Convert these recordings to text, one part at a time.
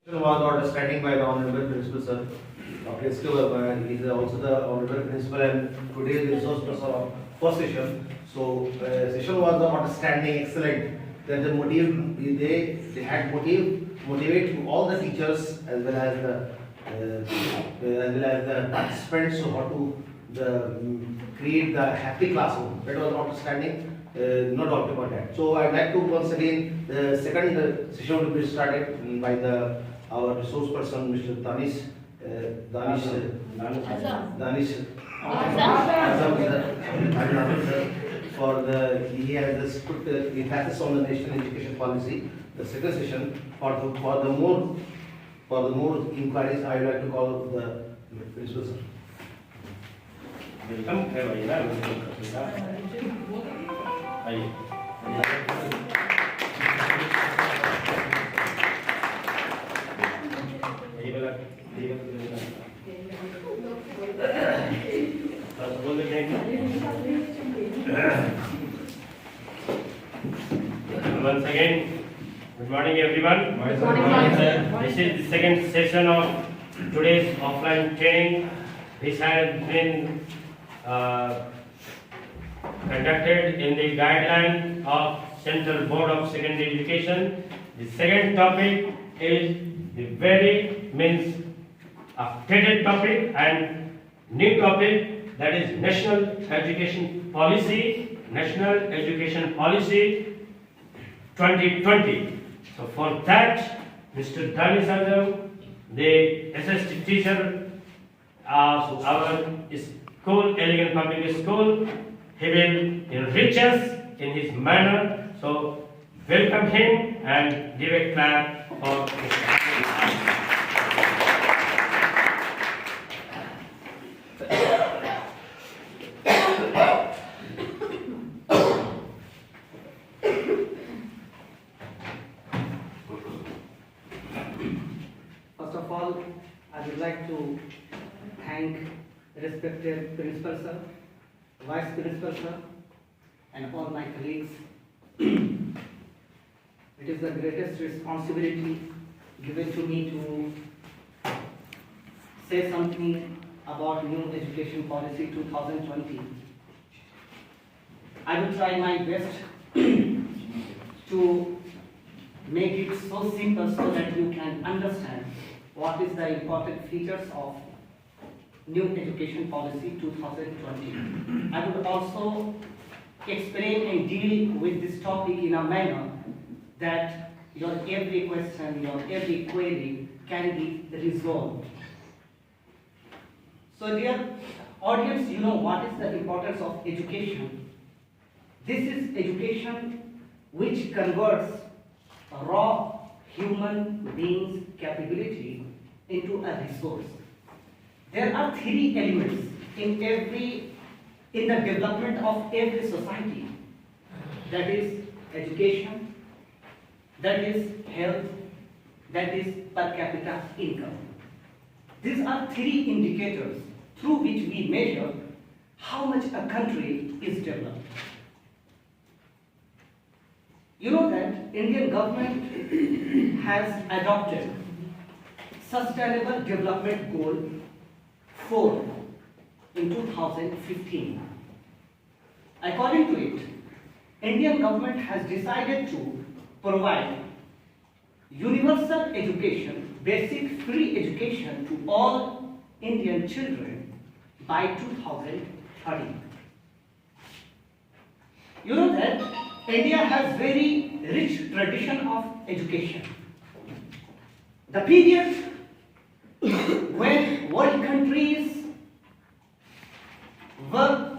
Was understanding by the Honorable Principal Sir. He is also the Honorable Principal and today the resource person of first session. So session was the understanding excellent. That the motive they had motivate to all the teachers as well as the participants so how to create the happy classroom. That was understanding. No doubt about that. So I'd like to once again the second session will be started by our resource person Mr. Danish Azam for he has this put emphasis on the national education policy. The second session for the more inquiries I would like to call the principal sir. Once again, good morning everyone. Good morning. This is the second session of today's offline training. This has been conducted in the guideline of Central Board of Secondary Education. The second topic is the very updated topic and new topic, that is National Education Policy 2020. So for that, Mr. Danish, the SST teacher of our school, Elegant Public School, he will enrich us in his manner. So welcome him and give a clap for his. First of all, I would like to thank respected Principal Sir, Vice Principal Sir, and all my colleagues. It is the greatest responsibility given to me to say something about new education policy 2020. I will try my best to make it so simple so that you can understand what is the important features of new education policy 2020. I would also explain and deal with this topic in a manner that your every question, your every query can be resolved. So dear audience, you know what is the importance of education. This is education which converts raw human beings' capability into a resource. There are three elements in the development of every society. That is education, that is health, that is per capita income. These are three indicators through which we measure how much a country is developed. You know that Indian government has adopted Sustainable Development Goal 4 in 2015. According to it, Indian government has decided to provide universal education, basic free education to all Indian children by 2030. You know that India has very rich tradition of education. The period when world countries were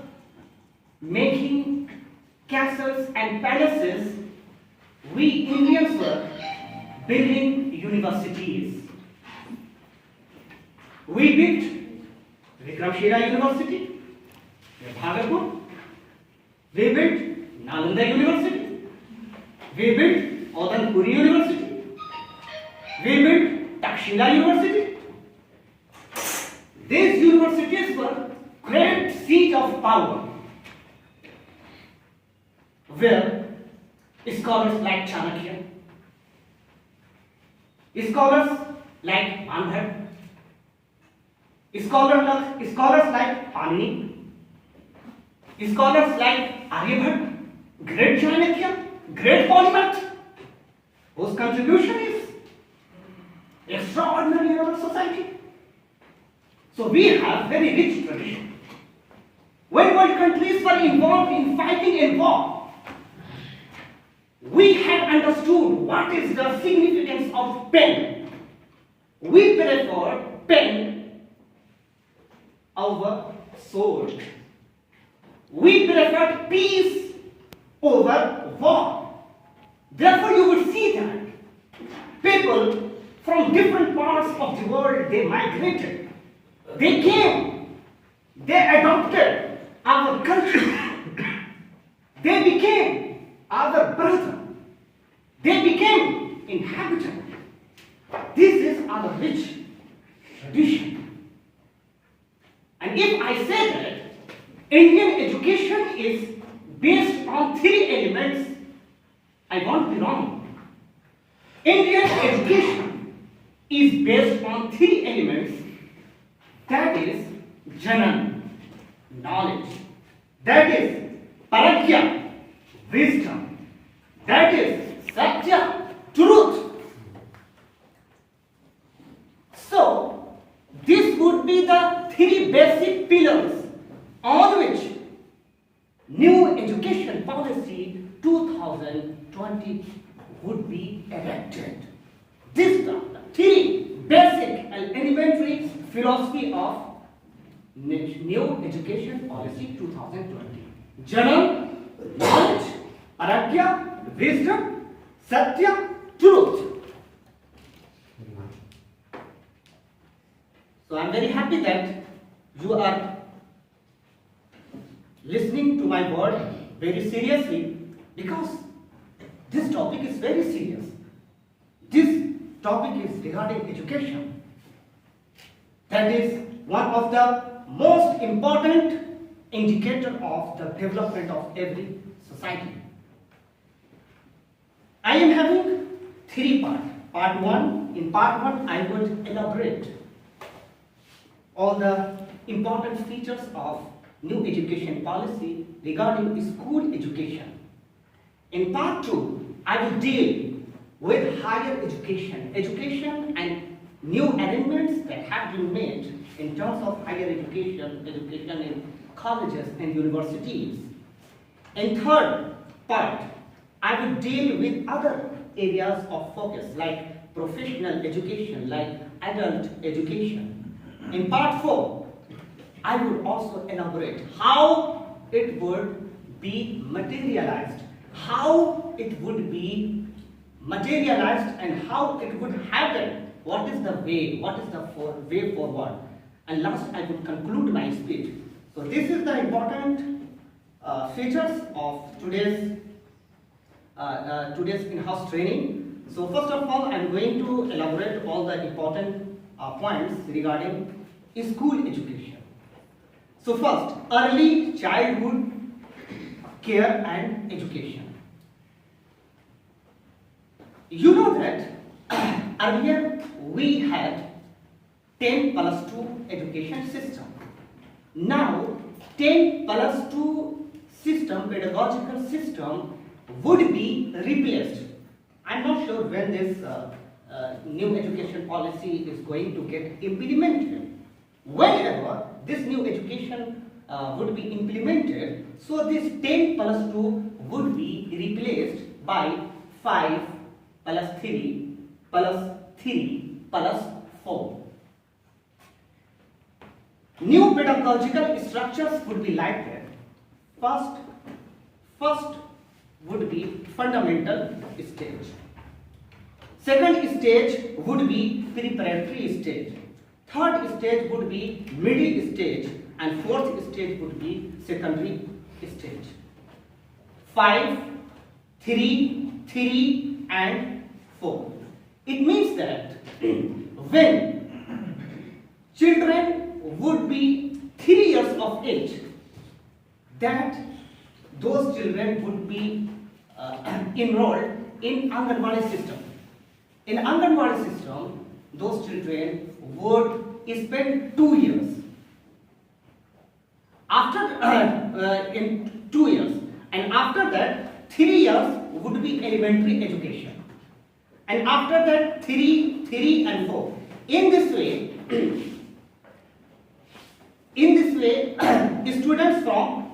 making castles and palaces, we Indians were building universities. We built Vikramshila University, Bhagalpur. We built Nalanda University. We built Odanpuri University. We built Takshila University. These universities were great seat of power, where scholars like Chanakya, scholars like Andhar, scholars like Panini, scholars like Aryabhat, great Chanakya, great Polymath, whose contribution is extraordinary in our society. So we have very rich tradition. When world countries were involved in fighting a war, we had understood what is the significance of pen. We prefer pen over sword. We preferred peace over war. Therefore, you will see that people from different parts of the world, they migrated. They came. They adopted our culture. They became our brother. They became inhabitant. This is our rich tradition. And if I say that Indian education is based on three elements, I won't be wrong. Indian education is based on three elements, that is Janan, knowledge, that is Paragya, wisdom, that is Satya, truth. So, this would be the three basic pillars on which new education policy 2020 would be erected. This is the three basic and elementary philosophy of new education policy 2020. Janam, knowledge, Paragya, wisdom, Satya, truth. So I am very happy that you are listening to my word very seriously, because this topic is very serious. This topic is regarding education. That is one of the most important indicator of the development of every society. I am having three parts. Part 1, in part 1 I would elaborate all the important features of new education policy regarding school education. In part 2, I will deal with higher education and new arrangements that have been made in terms of higher education in colleges and universities. In third part, I will deal with other areas of focus like professional education, like adult education. In part 4, I would also elaborate how it would be materialized, and how it would happen. What is the way? What is the way forward? And last, I would conclude my speech. So this is the important features of today's in-house training. So first of all, I am going to elaborate all the important points regarding school education. So first, early childhood care and education. You know that earlier we had 10+2 education system. Now 10+2 system, pedagogical system, would be replaced. I'm not sure when this new education policy is going to get implemented. Whenever this new education would be implemented, so this 10+2 would be replaced by 5+3+3+4. New pedagogical structures would be like that. First would be fundamental stage. Second stage would be preparatory stage. Third stage would be middle stage, and fourth stage would be secondary stage. 5, 3, and 4. It means that when children would be 3 years of age, that those children would be enrolled in Anganwadi system. In Anganwadi system, those children would spend 2 years. In 2 years, and after that 3 years would be elementary education, and after that 3 and 4. In this way, students from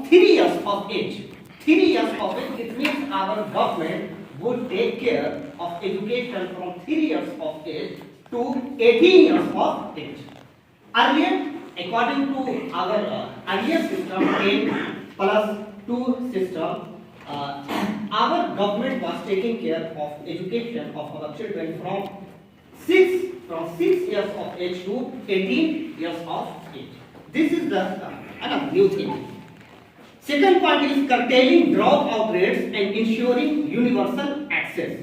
3 years of age, it means our government would take care of education from 3 years of age to 18 years of age. Earlier, according to our earlier system, 10 plus 2 system, our government was taking care of education of our children from 6 years of age to 18 years of age. This is the new thing. Second point is curtailing dropout rates and ensuring universal access.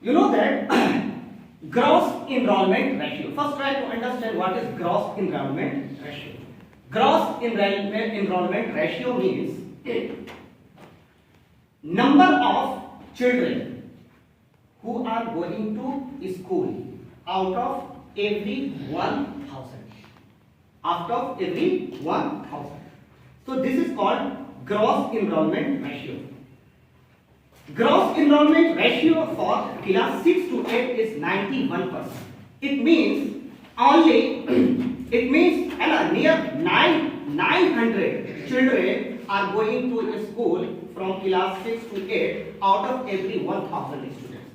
You know that gross enrollment ratio. First, try to understand what is gross enrollment ratio. Gross enrollment ratio means number of children who are going to school out of every 1,000. Out of every 1,000. So this is called gross enrollment ratio. Gross enrollment ratio for class 6 to 8 is 91%. It means near 900 children are going to school from class 6 to 8 out of every 1,000 students.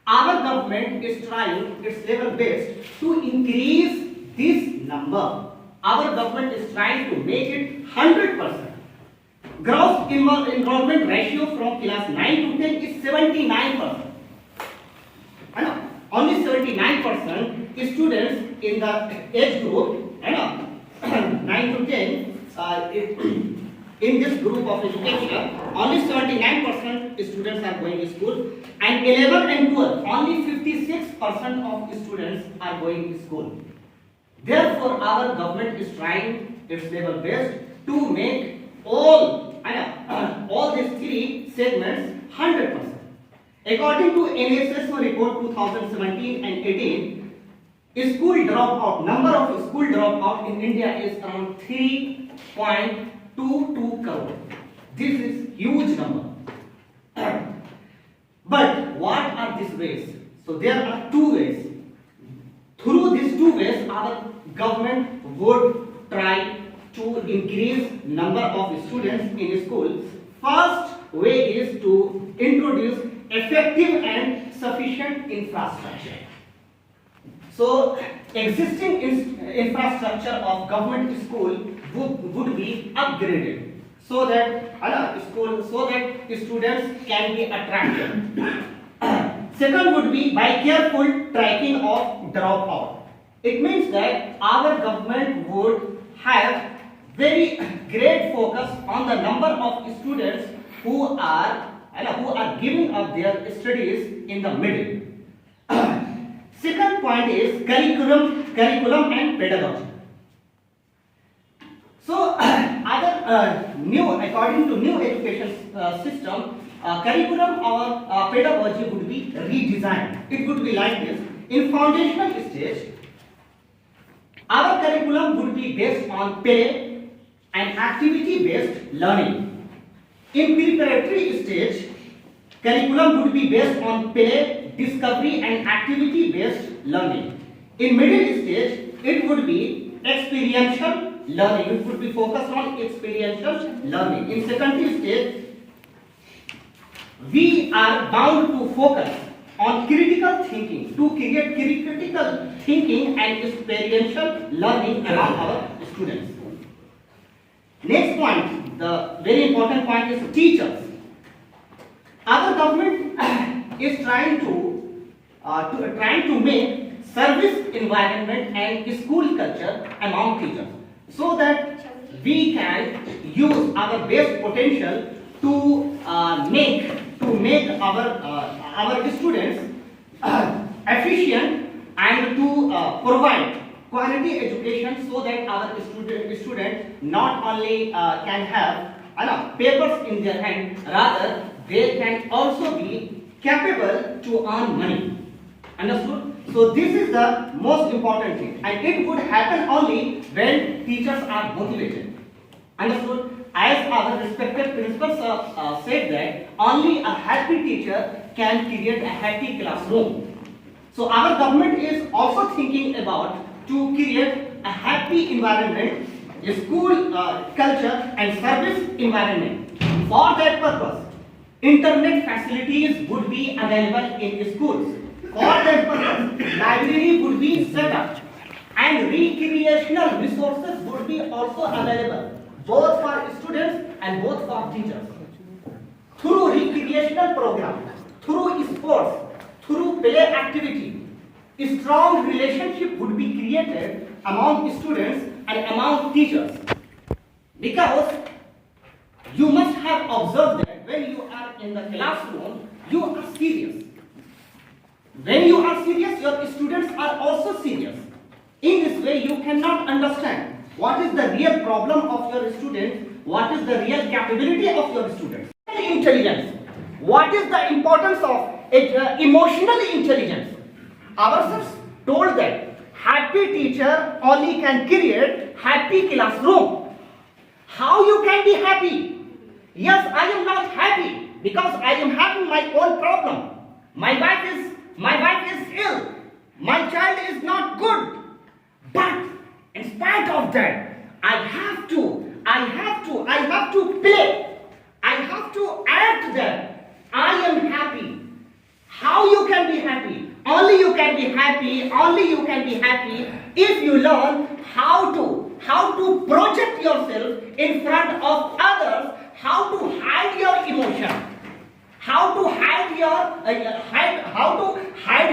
Our government is trying its level best to increase this number. Our government is trying to make it 100%. Gross enrollment ratio from class 9 to 10 is 79%. Only 79% students in the age group 9 to 10 in this group of education, only 79% students are going to school, and 11 and 12, only 56% of students are going to school. Therefore, our government is trying its level best to make all these three segments 100%. According to NSS report 2017 and 18, number of school dropout in India is around 3.22 crore. This is huge number. But what are these ways? So there are two ways. Through these two ways, our government would try to increase number of students in school. First way is to introduce effective and sufficient infrastructure. So existing infrastructure of government school would be upgraded so that students can be attracted. Second would be by careful tracking of dropout. It means that our government would have very great focus on the number of students who are giving up their studies in the middle. Second point is curriculum and pedagogy. So, according to new education system, curriculum or pedagogy would be redesigned. It would be like this. In foundational stage, our curriculum would be based on play and activity-based learning. In preparatory stage, curriculum would be based on play, discovery and activity-based learning. In middle stage, it would be experiential learning. It would be focused on experiential learning. In secondary stage, we are bound to focus on critical thinking to create critical thinking and experiential learning among our students. Next point, the very important point is teachers. Our government is trying to make service environment and school culture among teachers, so that we can use our best potential to make our students efficient and to provide quality education, so that our student not only can have papers in their hand, rather they can also be capable to earn money. Understood? So this is the most important thing, and it would happen only when teachers are motivated. Understood? As our respected principals said that only a happy teacher can create a happy classroom. So our government is also thinking about to create a happy environment, a school culture and service environment. For that purpose, internet facilities would be available in schools. For that purpose, library would be set up and recreational resources would be also available, both for students and both for teachers. Through recreational program, through sports, through play activity, a strong relationship would be created among students and among teachers. Because you must have observed that when you are in the classroom, you are serious. When you are serious, your students are also serious. In this way, you cannot understand what is the real problem of your student, what is the real capability of your students. Intelligence. What is the importance of emotional intelligence? Ourselves told that happy teacher only can create happy classroom. How you can be happy? Yes, I am not happy because I am having my own problem. My wife is ill. My child is not good. But in spite of that, I have to play. I have to act that I am happy. How you can be happy? Only you can be happy if you learn how to project yourself in front of others, how to hide your emotion, how to hide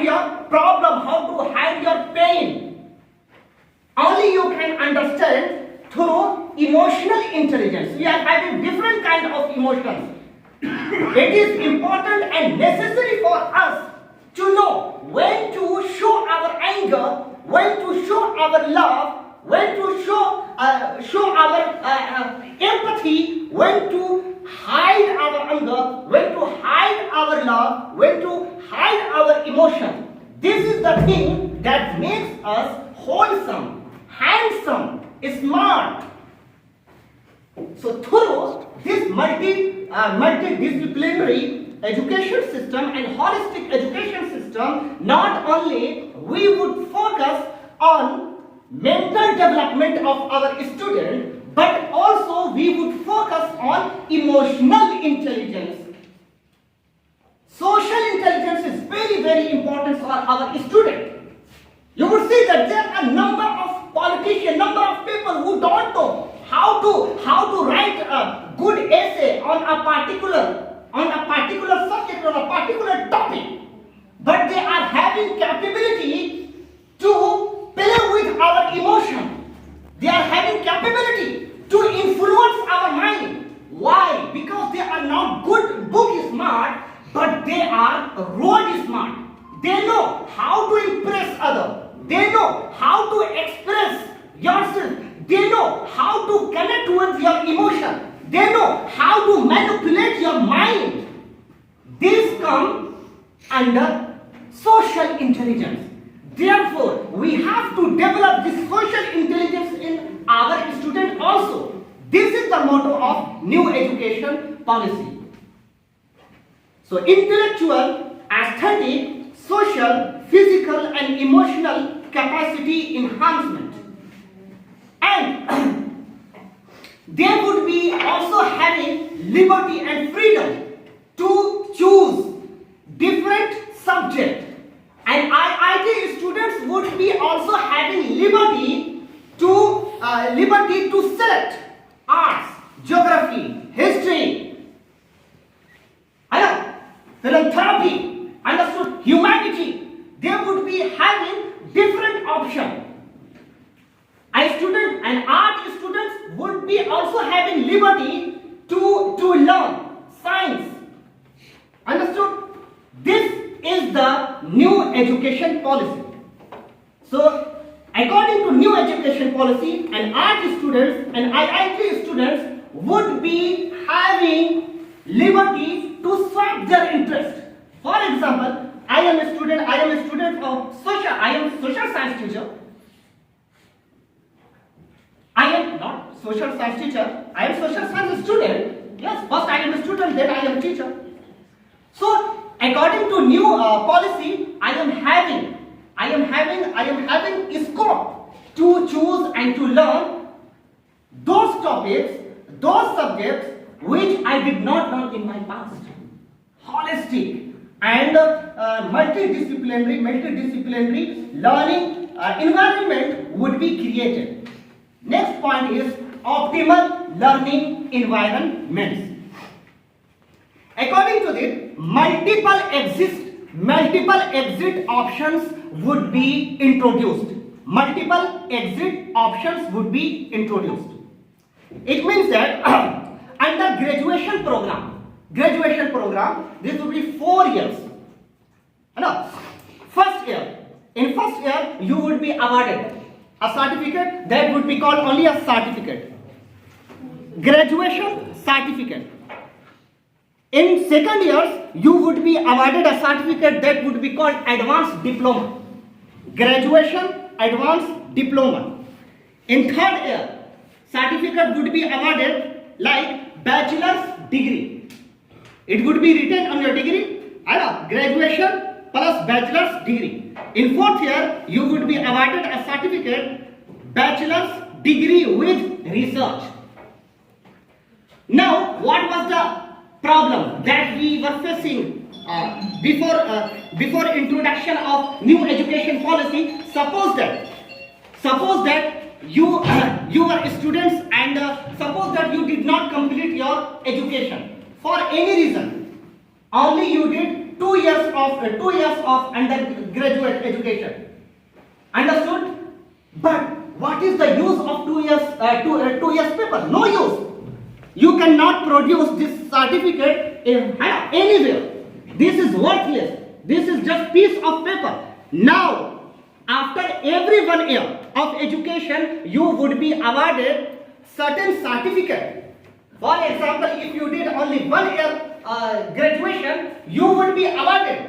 your problem, how to hide your pain. Only you can understand through emotional intelligence. We are having different kind of emotions. It is important and necessary for us to know when to show our anger, when to show our love, when to show our empathy, when to hide our anger, when to hide our love, when to hide our emotion. This is the thing that makes us wholesome, handsome, smart. So through this multidisciplinary education system and holistic education system, not only we would focus on mental development of our student, but also we would focus on emotional intelligence. Social intelligence is very, very important for our student. You would see that there are a number of politicians, number of people who don't know how to write a good essay on a particular subject, on a particular topic, but they are having capability to play with our emotion. They are having capability to influence our mind. Why? Because they are not good book smart, but they are road smart. They know how to impress others. They know how to express yourself. They know how to connect with your emotion. They know how to manipulate your mind. This comes under social intelligence. Therefore, we have to develop this social intelligence in our student also. This is the motto of new education policy. So, intellectual, aesthetic, social, physical and emotional capacity enhancement. And they would be also having liberty and freedom to choose different subjects. And IIT students would be also having liberty to select arts, geography, history, philanthropy, understood, humanity. They would be having different options. And art students would be also having liberty to learn science. Understood? This is the new education policy. So, according to new education policy, and art students and IIT students would be having liberty to swap their interest. For example, I am a student of I am social science teacher. I am not social science teacher, I am social science student. Yes, first I am a student, then I am a teacher. So, according to new policy, I am having scope to choose and to learn those topics, those subjects which I did not learn in my past. Holistic and multidisciplinary learning environment would be created. Next point is optimal learning environments. According to this, multiple exit options would be introduced. Multiple exit options would be introduced. It means that under graduation program, this would be 4 years. No, in first year you would be awarded a certificate that would be called only a certificate, graduation certificate. In second years, you would be awarded a certificate that would be called advanced diploma, graduation advanced diploma. In third year, certificate would be awarded like bachelor's degree. It would be written on your degree, graduation plus bachelor's degree. In fourth year, you would be awarded a certificate, bachelor's degree with research. Now, what was the problem that we were facing before introduction of new education policy? Suppose that you were students and suppose that you did not complete your education for any reason. Only you did 2 years of undergraduate education. Understood? But what is the use of 2 years paper? No use. You cannot produce this certificate anywhere. This is worthless. This is just piece of paper. Now, after every 1 year of education, you would be awarded certain certificate. For example, if you did only 1 year graduation, you would be awarded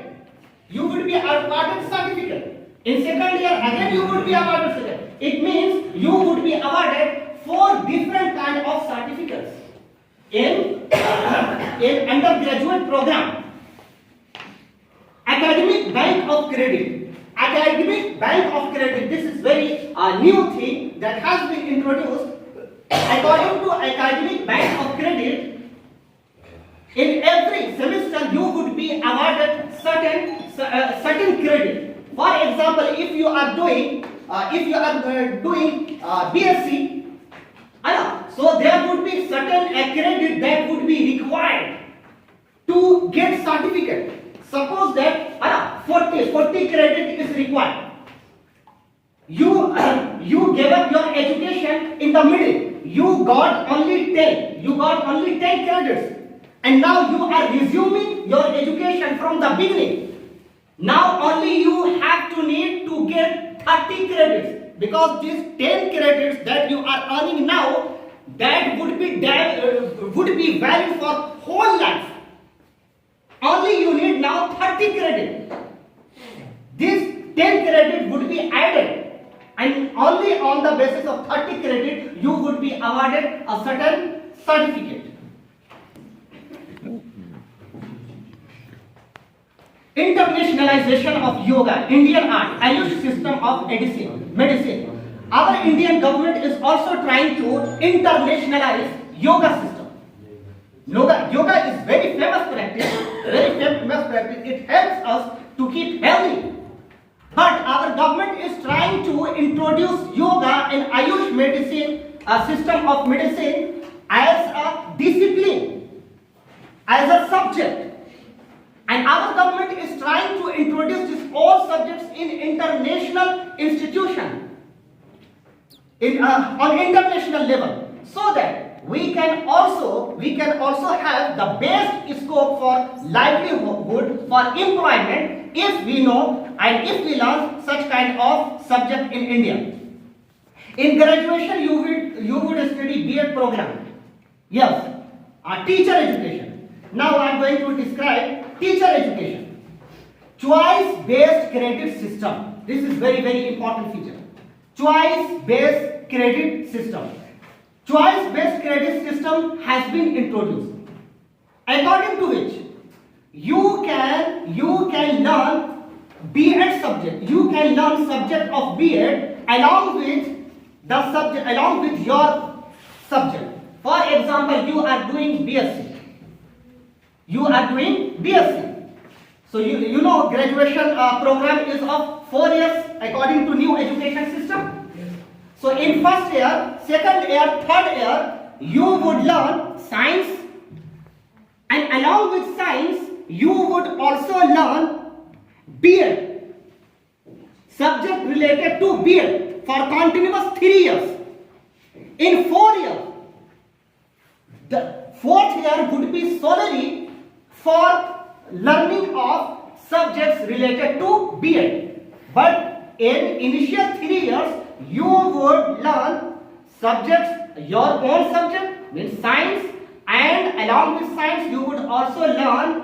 certificate. In second year, again you would be awarded certificate. It means you would be awarded 4 different kind of certificates. In undergraduate program, academic bank of credit. This is very new thing that has been introduced. According to academic bank of credit, in every semester you would be awarded certain credit. For example, if you are doing BSc, so there would be certain credit that would be required to get certificate. Suppose that 40 credit is required. You gave up your education in the middle. You got only 10 credits. And now you are resuming your education from the beginning. Now only you have to need to get 30 credits. Because these 10 credits that you are earning now, that would be valid for whole life. Only you need now 30 credit. This 10 credit would be added, and only on the basis of 30 credit you would be awarded a certain certificate. Internationalization of yoga, Indian art, Ayush system of medicine. Our Indian government is also trying to internationalize yoga system. Yoga is very famous practice. It helps us to keep healthy. But our government is trying to introduce yoga and Ayush medicine, a system of medicine, as a discipline, as a subject. And our government is trying to introduce these all subjects in international institution, on international level, so that we can also have the best scope for livelihood, for employment, if we know and if we learn such kind of subject in India. In graduation, you would study B.Ed program. Yes, teacher education. Now I am going to describe teacher education. choice-based credit system. This is very, very important feature. Choice-based credit system. Choice-based credit system has been introduced, according to which you can learn B.Ed subject. You can learn subject of B.Ed along with your subject. For example, you are doing BSc. So you know graduation program is of 4 years according to new education system. So in first year, second year, third year, you would learn science, and along with science, you would also learn B.Ed, subject related to B.Ed for continuous 3 years. In 4 years, the fourth year would be solely for learning of subjects related to B.Ed. But in initial 3 years, you would learn subjects, your own subject, means science, and along with science, you would also learn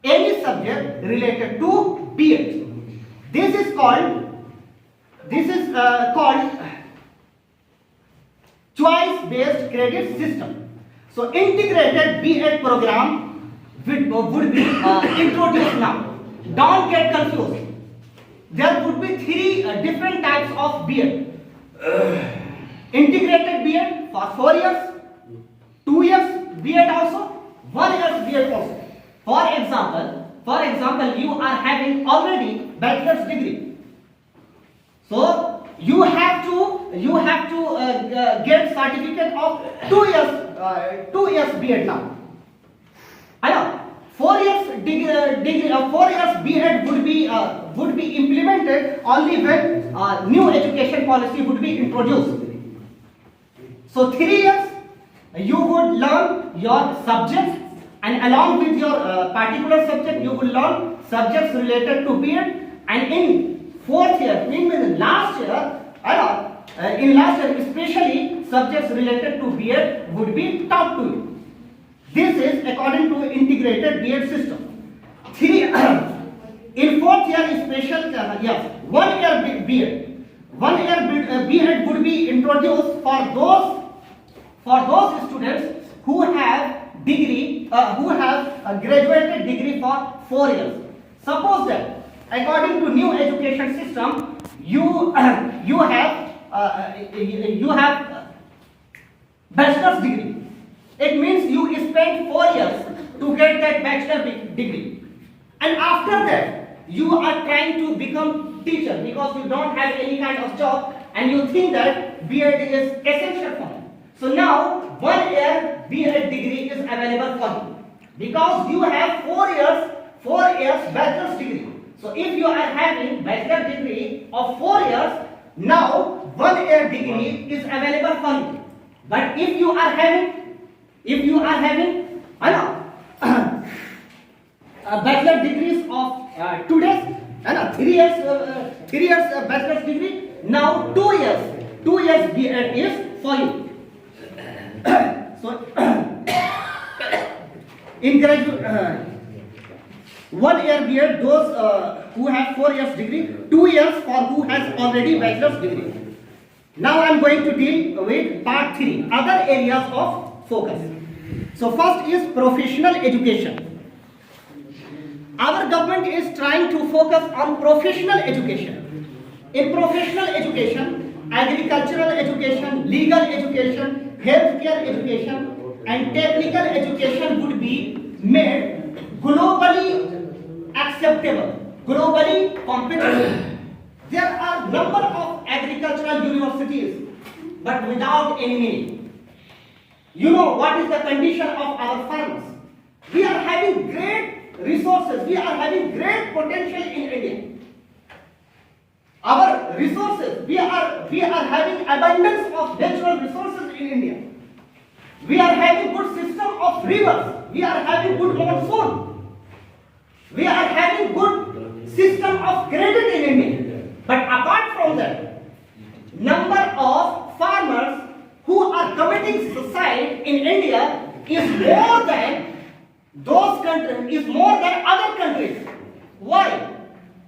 any subject related to B.Ed. This is called choice-based credit system. So integrated B.Ed program would be introduced now. Don't get confused. There would be 3 different types of B.Ed. Integrated B.Ed for 4 years, 2 years B.Ed also, 1 year B.Ed also. For example, you are having already bachelor's degree. So you have to get certificate of 2 years B.Ed now. I know 4 years degree 4 years B.Ed would be implemented only when new education policy would be introduced. So 3 years you would learn your subjects, and along with your particular subject you will learn subjects related to B.Ed, and in fourth year, in last year, especially subjects related to B.Ed would be taught to you. This is according to integrated B.Ed system. In fourth year special, 1 year B.Ed. 1 year B.Ed would be introduced for those students who have graduated degree for 4 years. Suppose that according to new education system, you have bachelor's degree. It means you spent 4 years to get that bachelor degree, and after that you are trying to become teacher because you don't have any kind of job and you think that B.Ed is essential for you. So now 1 year B.Ed degree is available for you because you have 4 years bachelor's degree. So if you are having bachelor degree of 4 years, now 1 year degree is available for you. But if you are having bachelor degrees of 2 days, 3 years bachelor's degree, now 2 years B.Ed is for you. So in graduate 1 year B.Ed, those who have 4 years degree, 2 years for who has already bachelor's degree. Now I am going to deal with part 3, other areas of focus. So first is professional education. Our government is trying to focus on professional education. In professional education, agricultural education, legal education, healthcare education, and technical education would be made globally acceptable, globally competitive. There are number of agricultural universities, but without any meaning. You know what is the condition of our farmers? We are having great resources, we are having great potential in India. Our resources, we are having abundance of natural resources in India. We are having good system of rivers, we are having good monsoon, we are having good system of credit in India. But apart from that, number of farmers who are committing suicide in India is more than those countries, is more than other countries. Why?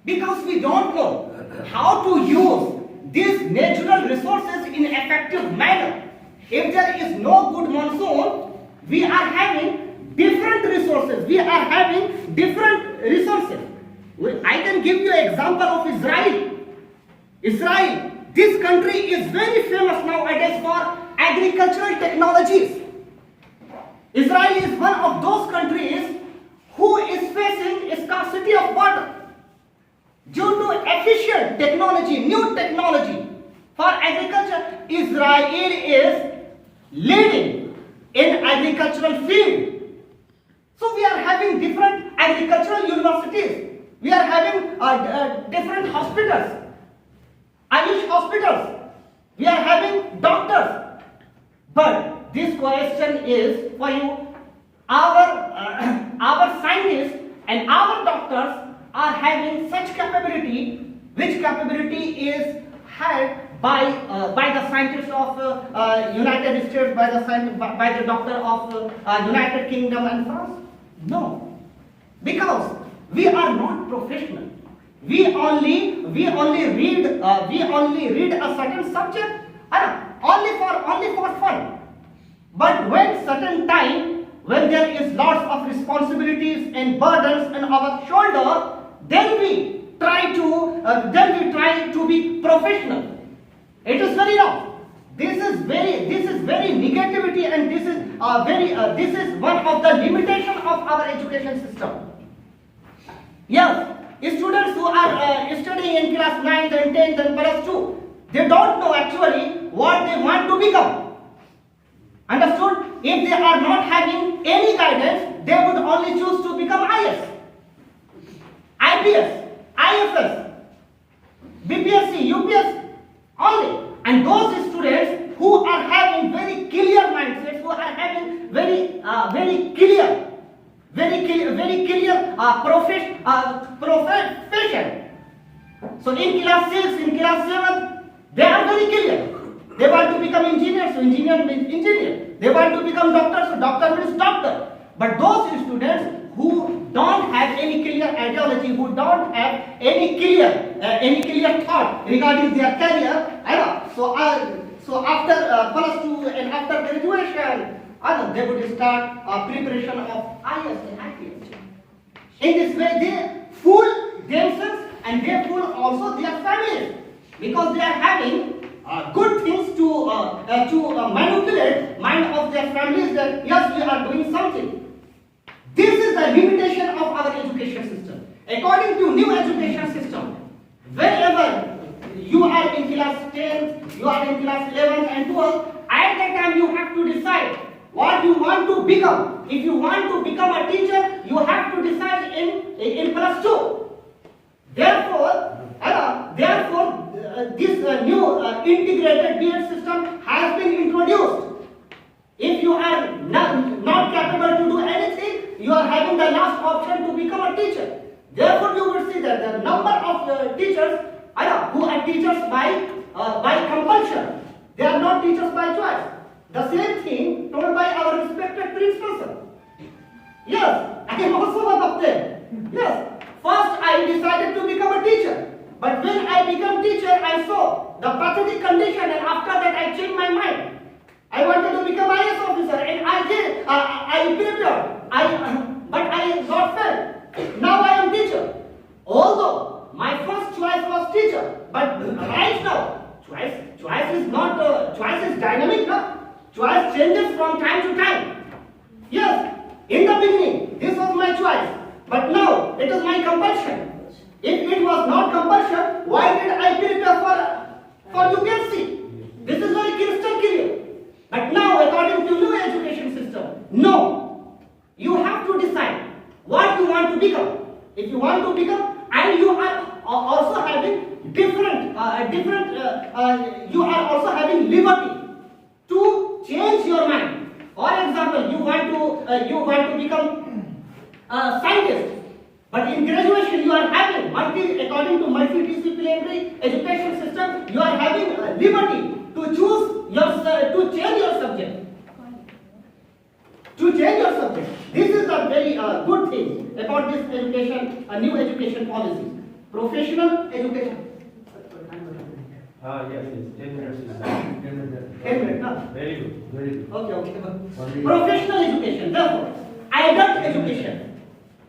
Because we don't know how to use these natural resources in effective manner. If there is no good monsoon, we are having different resources. We are having different resources. I can give you an example of Israel. Israel, this country is very famous nowadays for agricultural technologies. Israel is one of those countries who is facing a scarcity of water. Due to efficient technology, new technology for agriculture, Israel is leading in agricultural field. So we are having different agricultural universities. We are having different hospitals, Irish hospitals. We are having doctors. But this question is for you. Our scientists and our doctors are having such capability, which capability is had by the scientists of United States, by the doctor of United Kingdom and France? No, because we are not professional. We only read a certain subject only for fun. But when certain time, when there is lots of responsibilities and burdens on our shoulder, then we try to be professional. It is very wrong. This is very negativity, and this is one of the limitation of our education system. Yes, students who are studying in class 9th and 10th and plus 2, they don't know actually what they want to become. Understood? If they are not having any guidance, they would only choose to become IS, IPS, IFS, BPSC, UPS only. And those students who are having very clear mindsets, who are having very clear profession. So in class 6, in class 7, they are very clear. They want to become engineers, so engineer means engineer. They want to become doctor, so doctor means doctor. But those students who don't have any clear ideology, who don't have any clear thought regarding their career, so after plus 2 and after graduation, they would start preparation of IS and IPS. In this way, they fool themselves and they fool also their families, because they are having good things to manipulate mind of their families that yes, we are doing something. This is the limitation of our education system. According to new education system, wherever you are in class 10, you are in class 11 and 12, at that time you have to decide what you want to become. If you want to become a teacher, you have to decide in plus 2. Therefore, this new integrated B.Ed system has been introduced. If you are not capable to do anything, you are having the last option to become a teacher. Therefore, you will see that the number of teachers who are teachers by compulsion, they are not teachers by choice. The same thing told by our respected principal. Yes, I am also one of them. Yes, first I decided to become a teacher. But when I became teacher, I saw the pathetic condition, and after that I changed my mind. I wanted to become IS officer, and I did. I prepared. But I got failed. Now I am teacher. Although my first choice was teacher, but right now choice is not choice is dynamic. No? Choice changes from time to time. Yes, in the beginning this was my choice, but now it is my compulsion. If it was not compulsion, why did I prepare for UPSC? This is very crystal clear. But now, according to new education system, no. You have to decide what you want to become. If you want to become, and you are also having you are also having liberty to change your mind. For example, you want to become a scientist. But in graduation, you are having according to multidisciplinary education system, you are having liberty to choose to change your subject. This is a very good thing about this education, new education policy. Professional education. Yes, 10 minutes is done. 10 minutes, no? Very good. Very good. Okay. Professional education, therefore, adult education.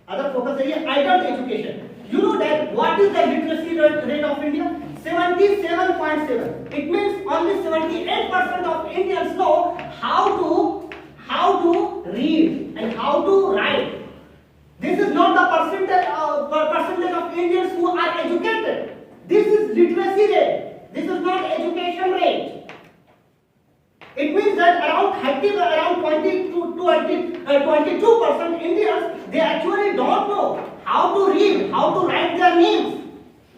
Other focus area, adult education. You know that what is the literacy rate of India? 77.7. It means only 78% of Indians know how to read and how to write. This is not the percentage of Indians who are educated. This is literacy rate. This is not education rate. It means that around 22% Indians, they actually don't know how to read, how to write their names.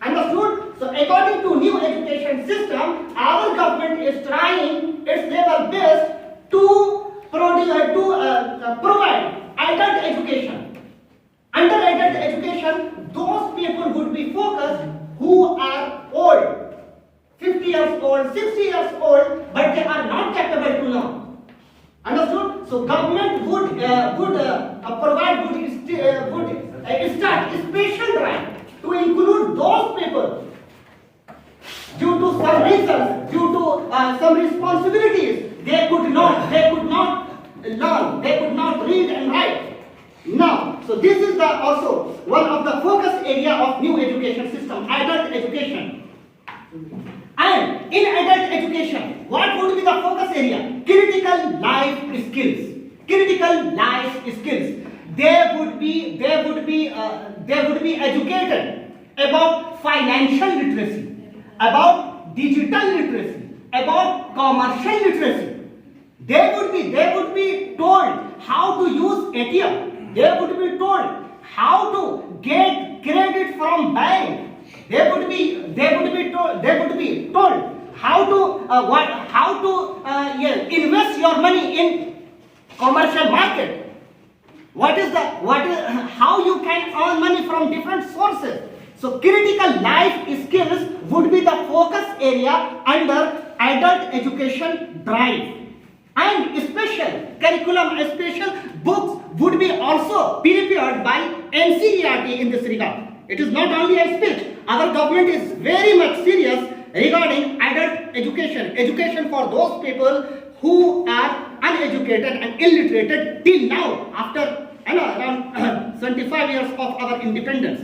Understood? So according to new education system, our government is trying its level best to provide adult education. Under adult education, those people would be focused who are old, 50 years old, 60 years old, but they are not capable to learn. Understood? So government would start a special drive to include those people due to some reasons, due to some responsibilities. They could not learn, they could not read and write. Now, so this is also one of the focus area of new education system, adult education. And in adult education, what would be the focus area? Critical life skills. Critical life skills. They would be educated about financial literacy, about digital literacy, about commercial literacy. They would be told how to use ATM. They would be told how to get credit from bank. They would be told how to invest your money in commercial market. How you can earn money from different sources. So critical life skills would be the focus area under adult education drive. And special curriculum, special books would be also prepared by NCERT in this regard. It is not only a speech. Our government is very much serious regarding adult education. Education for those people who are uneducated and illiterated till now, after around 75 years of our independence.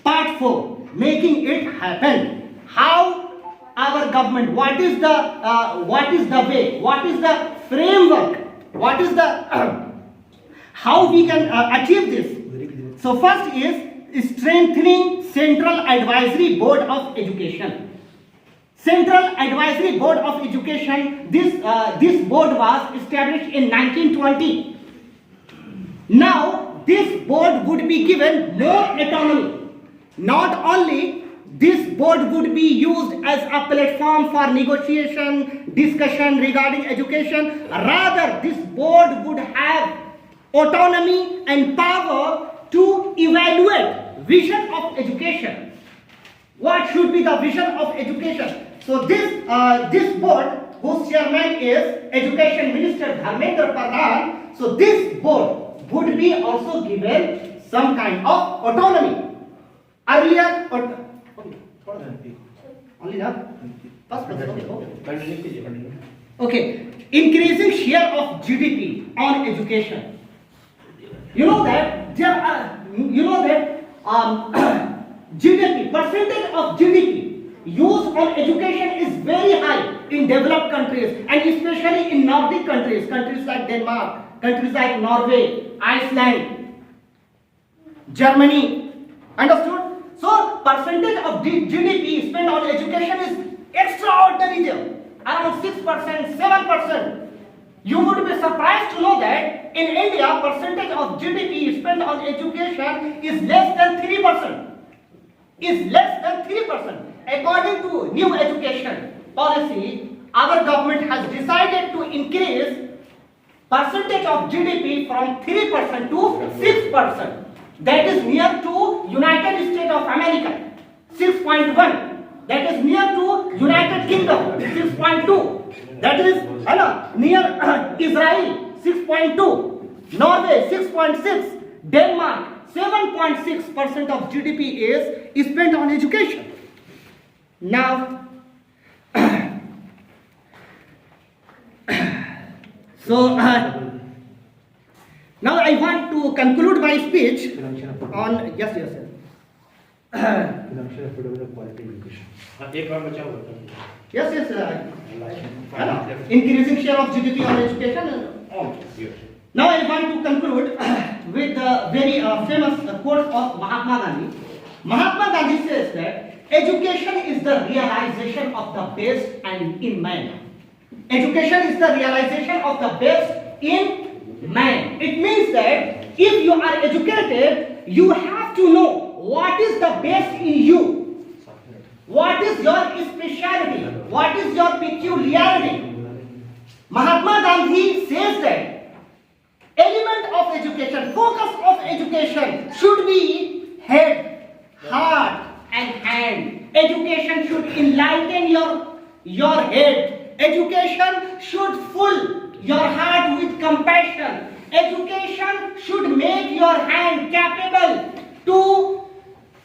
Part 4, making it happen. How our government, what is the way, what is the framework, what is the how we can achieve this? So first is strengthening Central Advisory Board of Education. Central Advisory Board of Education, this board was established in 1920. Now this board would be given more autonomy. Not only this board would be used as a platform for negotiation, discussion regarding education, rather this board would have autonomy and power to evaluate vision of education. What should be the vision of education? So this board, whose chairman is Education Minister Dharmendra Pradhan, so this board would be also given some kind of autonomy. Earlier, only now? Okay, increasing share of GDP on education. You know that GDP, percentage of GDP used on education is very high in developed countries and especially in Nordic countries, countries like Denmark, countries like Norway, Iceland, Germany. Understood? So percentage of GDP spent on education is extraordinary there, around 6%, 7%. You would be surprised to know that in India, percentage of GDP spent on education is less than 3%. Is less than 3%. According to new education policy, our government has decided to increase percentage of GDP from 3% to 6%. That is near to United States of America, 6.1. That is near to United Kingdom, 6.2. That is near Israel, 6.2. Norway, 6.6. Denmark, 7.6% of GDP is spent on education. Now, now I want to conclude my speech on yes. एक बार बचाओ Yes, increasing share of GDP on education and all. Now I want to conclude with the very famous quote of Mahatma Gandhi. Mahatma Gandhi says that education is the realization of the best and in man. Education is the realization of the best in man. It means that if you are educated, you have to know what is the best in you. What is your speciality? What is your peculiarity? Mahatma Gandhi says that element of education, focus of education should be head, heart and hand. Education should enlighten your head. Education should fill your heart with compassion. Education should make your hand capable to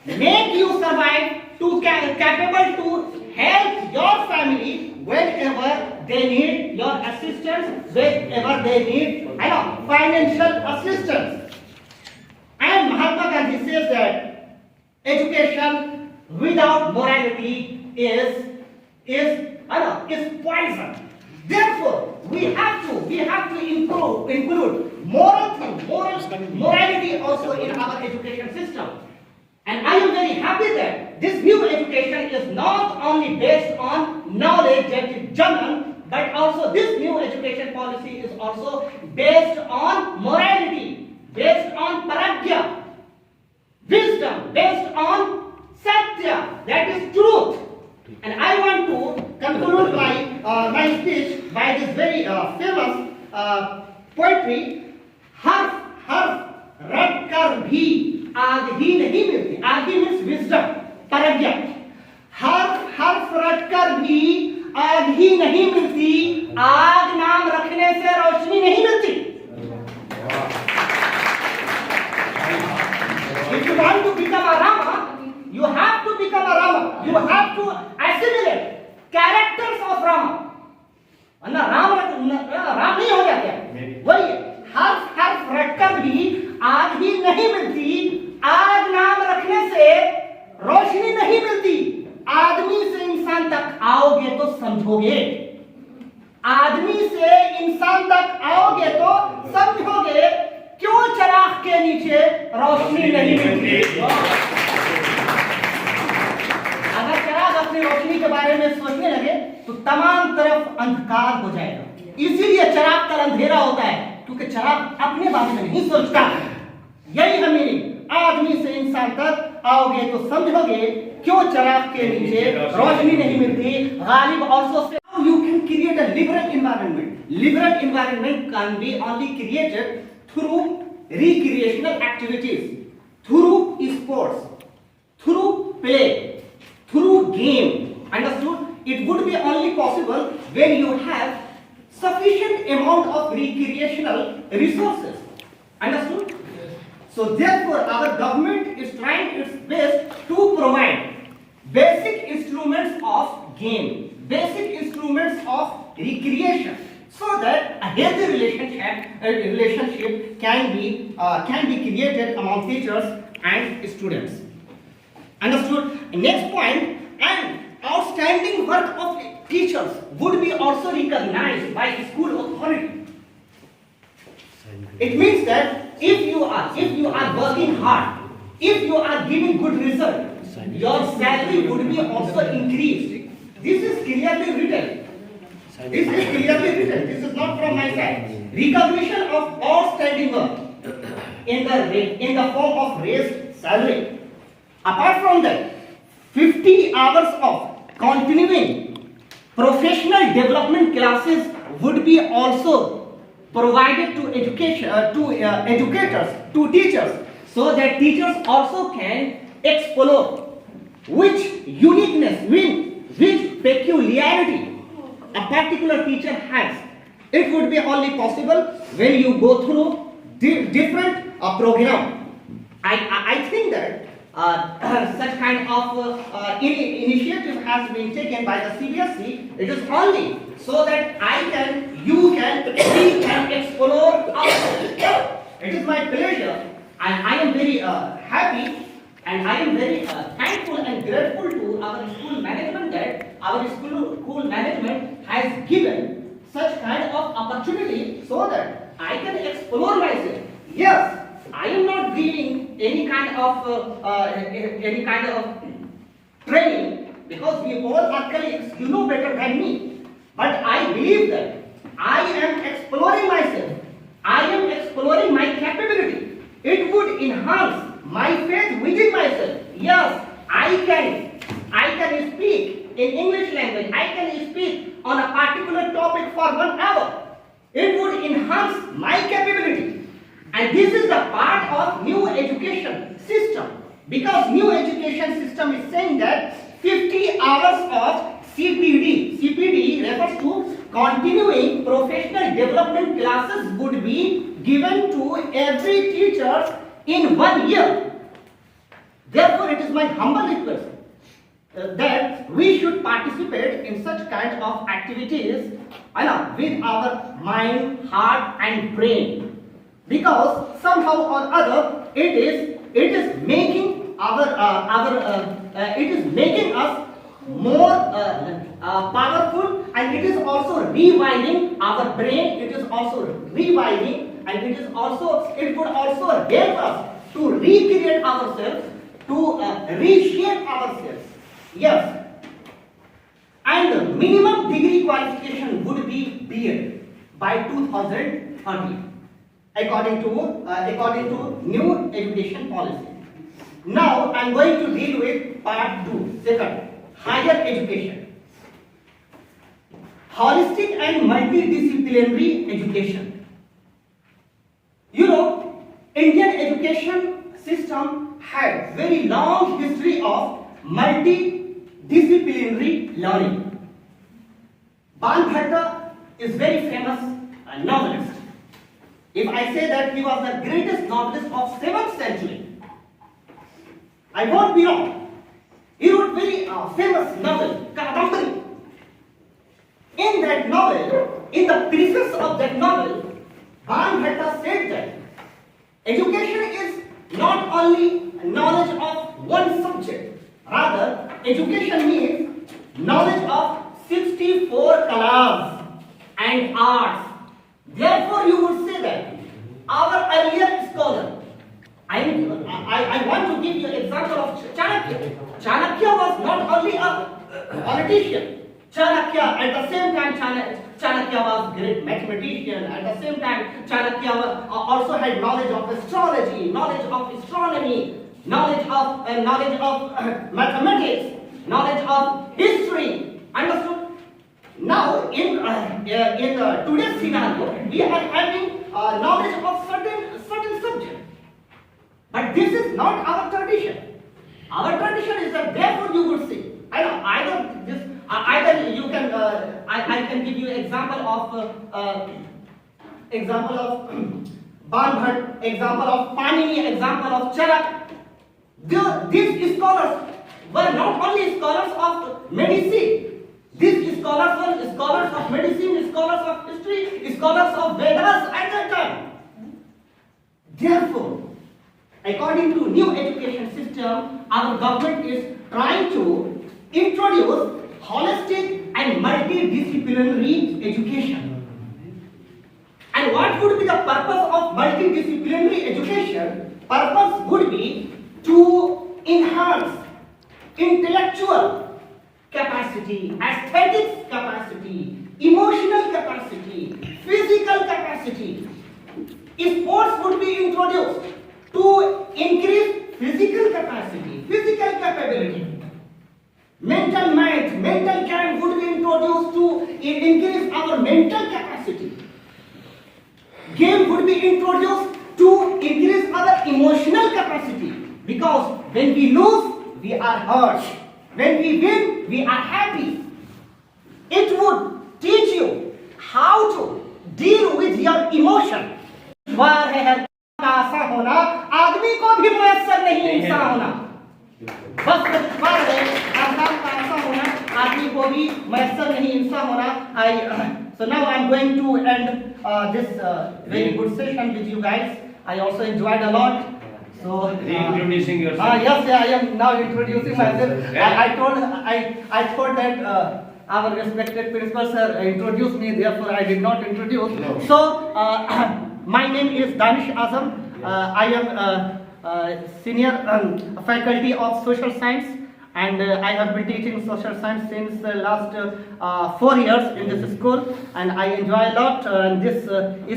make you survive, capable to help your family whenever they need your assistance, whenever they need financial assistance. And Mahatma Gandhi says that education without morality is poison. Therefore, we have to include morality also in our education system. And I am very happy that this new education is not only based on knowledge that is general, but also this new education policy is also based on morality, based on prajna, wisdom, based on satya, that is truth. And I want to conclude my speech by this very famous poetry. हर रट कर भी आग ही नहीं मिलती. आग ही means wisdom, prajna. हर रट कर भी आग ही नहीं मिलती. आग नाम रखने से रोशनी नहीं मिलती. If you want to become a Rama, you have to become a Rama. You have to assimilate characters of Rama. वरना राम नहीं हो जाते. वही हर रटकर भी आग ही नहीं मिलती. आग नाम रखने से रोशनी नहीं मिलती. आदमी से इंसान तक आओगे तो समझोगे. आदमी से इंसान तक आओगे तो समझोगे क्यों चिराग के नीचे रोशनी नहीं मिलती. अगर चिराग अपनी रोशनी के बारे में सोचने लगे तो तमाम तरफ अंधकार हो जाएगा. इसीलिए चिराग का अंधेरा होता है, क्योंकि चिराग अपने बारे में नहीं सोचता. यही है मीनिंग. आदमी से इंसान तक आओगे तो समझोगे क्यों चिराग के नीचे रोशनी नहीं मिलती. Ghalib also said how you can create a liberal environment. Liberal environment can be only created through recreational activities, through sports, through play, through game. Understood? It would be only possible when you have sufficient amount of recreational resources. Understood? So therefore our government is trying its best to provide basic instruments of game, basic instruments of recreation, so that a healthy relationship can be created among teachers and students. Understood? Next point, and outstanding work of teachers would be also recognized by school authority. It means that if you are working hard, if you are giving good result, your salary would be also increased. This is clearly written. This is not from my side. Recognition of outstanding work in the form of raised salary. Apart from that, 50 hours of continuing professional development classes would be also provided to educators, to teachers, so that teachers also can explore which uniqueness, which peculiarity a particular teacher has. It would be only possible when you go through different program. I think that such kind of initiative has been taken by the Cbse. It is only so that I can, you can, we can explore ourselves. It is my pleasure, and I am very happy, and I am very thankful and grateful to our school management that our school management has given such kind of opportunity so that I can explore myself. Yes, I am not giving any kind of training, because we all are colleagues. You know better than me. But I believe that I am exploring myself. I am exploring my capability. It would enhance my faith within myself. Yes, I can speak in English language. I can speak on a particular topic for 1 hour. It would enhance my capability. And this is the part of new education system, because new education system is saying that 50 hours of CPD. CPD refers to continuing professional development classes would be given to every teacher in 1 year. Therefore, it is my humble request that we should participate in such kind of activities with our mind, heart and brain. Because somehow or other it is making us more powerful, and it is also reviving our brain. It is also reviving, and it would also help us to recreate ourselves, to reshape ourselves. Yes, and the minimum degree qualification would be B.Ed by 2030. According to new education policy. Now I am going to deal with part 2, second, higher education. Holistic and multidisciplinary education. You know, Indian education system had very long history of multidisciplinary learning. Banbhatta is very famous novelist. If I say that he was the greatest novelist of 7th century, I won't be wrong. He wrote very famous novel, Kadambari. In that novel, in the preface of that novel, Banbhatta said that education is not only knowledge of one subject, rather education means knowledge of 64 kalas and arts. Therefore, you would say that our earlier scholar, I want to give you an example of Chanakya. Chanakya was not only a politician. Chanakya, at the same time, Chanakya was a great mathematician. At the same time, Chanakya also had knowledge of astrology, knowledge of astronomy, knowledge of mathematics, knowledge of history. Understood? Now, in today's scenario, we are having knowledge of certain subject. But this is not our tradition. Our tradition is that, therefore you would see. Either you can, I can give you example of Banbhat, example of Panini, example of Charak. These scholars were not only scholars of medicine. These scholars were scholars of medicine, scholars of history, scholars of Vedas at that time. Therefore, according to new education system, our government is trying to introduce holistic and multidisciplinary education. And what would be the purpose of multidisciplinary education? Purpose would be to enhance intellectual capacity, aesthetics capacity, emotional capacity, physical capacity. Sports would be introduced to increase physical capacity, physical capability. Mental might, mental camp would be introduced to increase our mental capacity. Game would be introduced to increase our emotional capacity. Because when we lose, we are hurt. When we win, we are happy. It would teach you how to deal with your emotion. आशा होना आदमी को भी मुयस्सर नहीं इंसान होना। बस फर्क है, आजाम का आशा होना आदमी को भी मुयस्सर नहीं इंसान होना। So now I'm going to end this very good session with you guys. I also enjoyed a lot. So Reintroducing yourself. yes, I am now introducing myself. I thought that our respected principal sir introduced me, therefore I did not introduce. No. So my name is Danish Azam. I am senior faculty of social science, and I have been teaching social science since the last 4 years in this school, and I enjoy a lot. This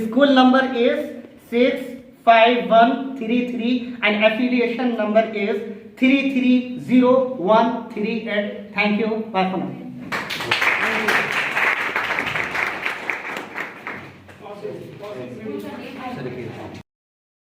school number is 65133 and affiliation number is 330138. Thank you. Bye for now.